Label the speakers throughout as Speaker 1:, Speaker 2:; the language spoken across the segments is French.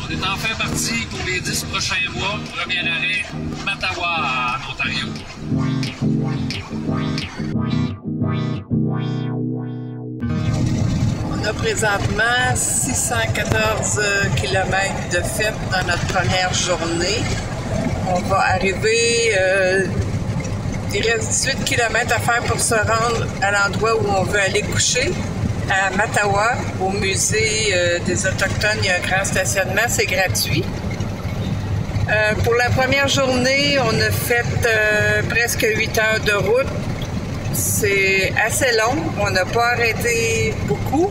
Speaker 1: On est enfin parti pour les 10 prochains mois. Premier arrêt, Mattawa, en Ontario.
Speaker 2: On a présentement 614 km de fait dans notre première journée. On va arriver, il reste 18 km à faire pour se rendre à l'endroit où on veut aller coucher, à Mattawa, au musée des Autochtones. Il y a un grand stationnement, c'est gratuit. Pour la première journée, on a fait presque 8 heures de route. C'est assez long, on n'a pas arrêté beaucoup,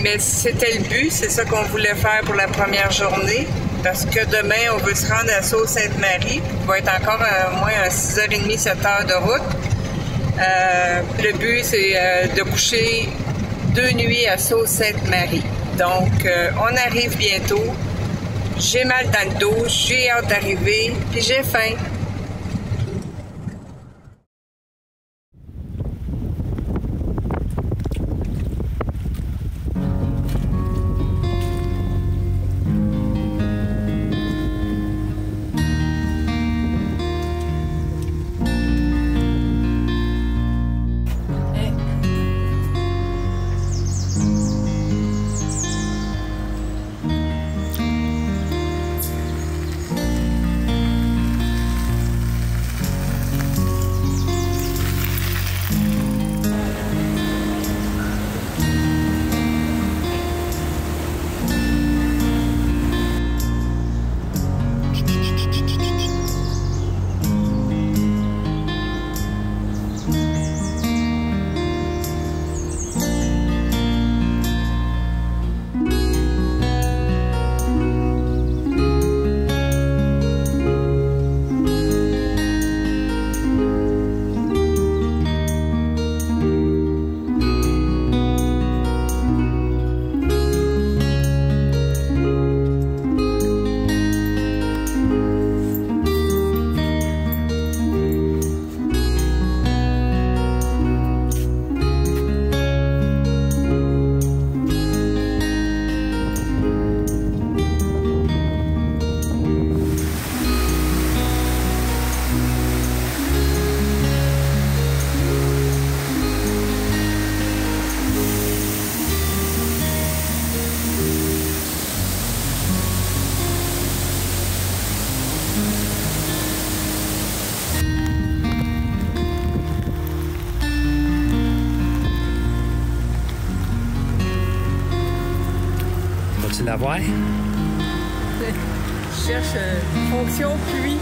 Speaker 2: mais c'était le but, c'est ça qu'on voulait faire pour la première journée, parce que demain, on veut se rendre à Sault-Sainte-Marie, il va être encore au moins 6h30, 7 heures de route. Le but, c'est de coucher 2 nuits à Sault-Sainte-Marie. Donc, on arrive bientôt. J'ai mal dans le dos, j'ai hâte d'arriver, puis j'ai faim.
Speaker 1: Vas-tu la voir?
Speaker 2: Je cherche fonction pluie.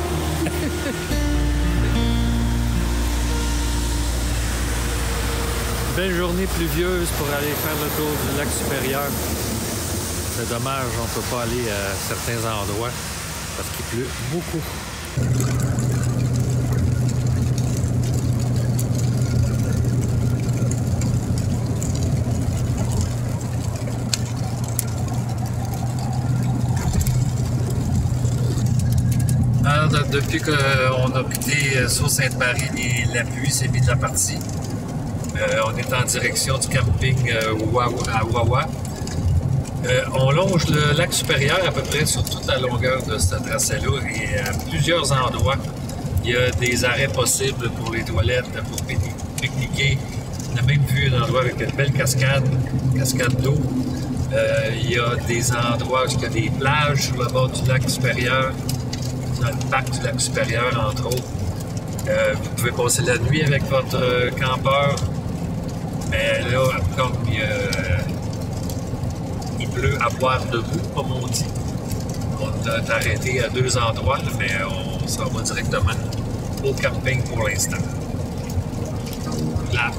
Speaker 1: Belle journée pluvieuse pour aller faire le tour du lac supérieur. C'est dommage, on ne peut pas aller à certains endroits parce qu'il pleut beaucoup. Depuis qu'on a quitté Sault-Sainte-Marie, la pluie s'est mise à partie. On est en direction du camping à Wawa. On longe le lac supérieur à peu près sur toute la longueur de ce tracé-là et à plusieurs endroits. Il y a des arrêts possibles pour les toilettes, pour pique-niquer. On a même vu un endroit avec une belle cascade d'eau. Il y a des endroits où il y a des plages sur le bord du lac supérieur. Dans le parc du lac supérieur, entre autres. Vous pouvez passer la nuit avec votre campeur, mais là, comme il pleut à boire debout, comme on dit, on est arrêté à 2 endroits, mais on s'en va directement au camping pour l'instant. Là.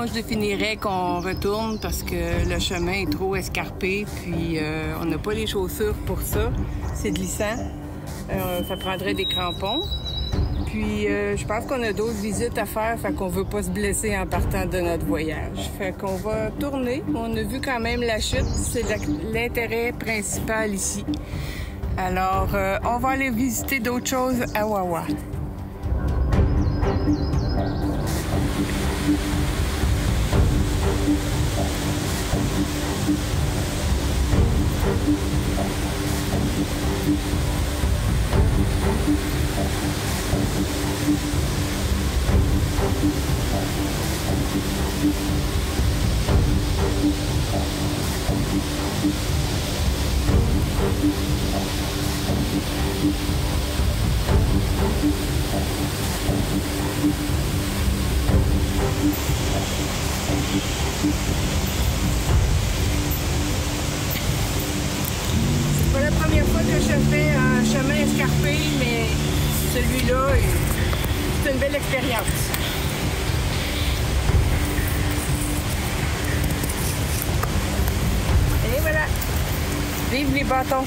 Speaker 2: moi, je définirais qu'on retourne parce que le chemin est trop escarpé, puis on n'a pas les chaussures pour ça. C'est glissant. Ça prendrait des crampons. Puis, je pense qu'on a d'autres visites à faire, fait qu'on veut pas se blesser en partant de notre voyage. Fait qu'on va tourner. On a vu quand même la chute. C'est l'intérêt principal ici. Alors, on va aller visiter d'autres choses à Wawa. C'est pas la première fois que je fais un chemin escarpé, mais celui-là, c'est une belle expérience. Et voilà! Vive les bâtons!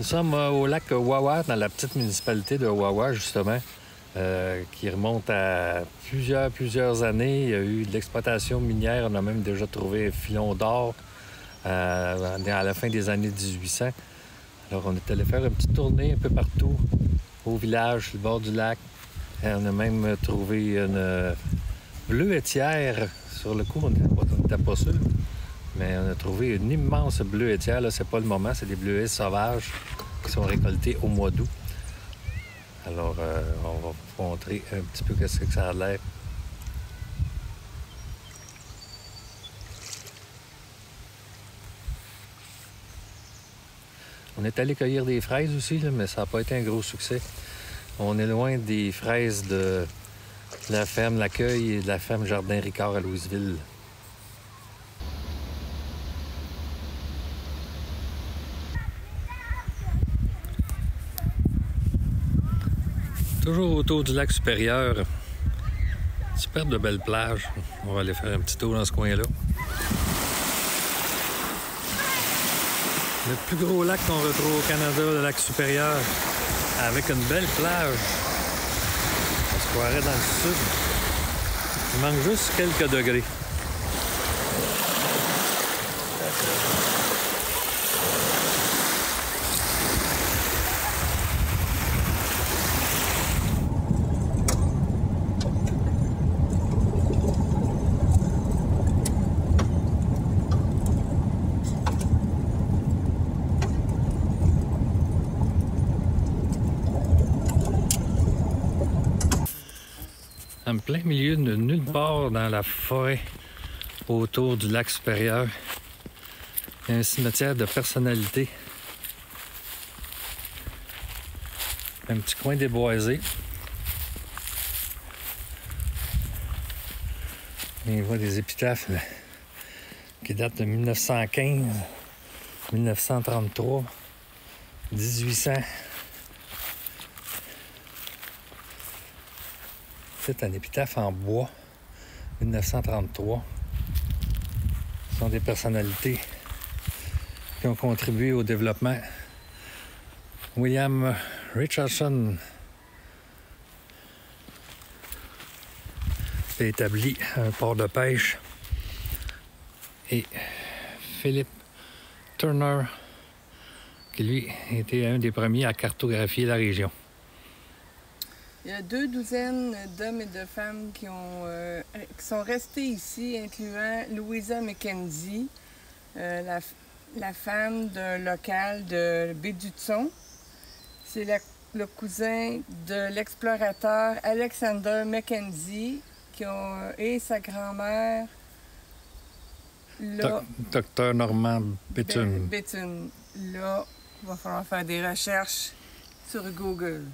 Speaker 1: Nous sommes au lac Wawa, dans la petite municipalité de Wawa, justement, qui remonte à plusieurs années. Il y a eu de l'exploitation minière. On a même déjà trouvé un filon d'or à la fin des années 1800. Alors, on est allé faire une petite tournée un peu partout, au village, sur le bord du lac. Et on a même trouvé une bleuetière. Sur le coup, on n'était pas sûr. Mais on a trouvé une immense bleuetière. Là, c'est pas le moment, c'est des bleuets sauvages qui sont récoltés au mois d'août. Alors, on va vous montrer un petit peu ce que ça a l'air. On est allé cueillir des fraises aussi, là, mais ça n'a pas été un gros succès. On est loin des fraises de la ferme L'Accueil et de la ferme Jardin Ricard à Louisville. Toujours autour du lac supérieur. Super de belles plages. On va aller faire un petit tour dans ce coin-là. Le plus gros lac qu'on retrouve au Canada, le lac supérieur, avec une belle plage. On se croirait dans le sud. Il manque juste quelques degrés. En plein milieu de nulle part dans la forêt autour du lac supérieur, il y a un cimetière de personnalité. Un petit coin déboisé. Et on voit des épitaphes là, qui datent de 1915, 1933, 1800. C'est un épitaphe en bois, 1933. Ce sont des personnalités qui ont contribué au développement. William Richardson a établi un port de pêche et Philip Turner, qui lui était un des premiers à cartographier la région.
Speaker 2: Il y a 2 douzaines d'hommes et de femmes qui sont restés ici, incluant Louisa Mackenzie, la femme d'un local de Baie-du-Thon. C'est le cousin de l'explorateur Alexander Mackenzie et sa grand-mère,
Speaker 1: Docteur Norman Bethune.
Speaker 2: Bethune. Là, il va falloir faire des recherches sur Google.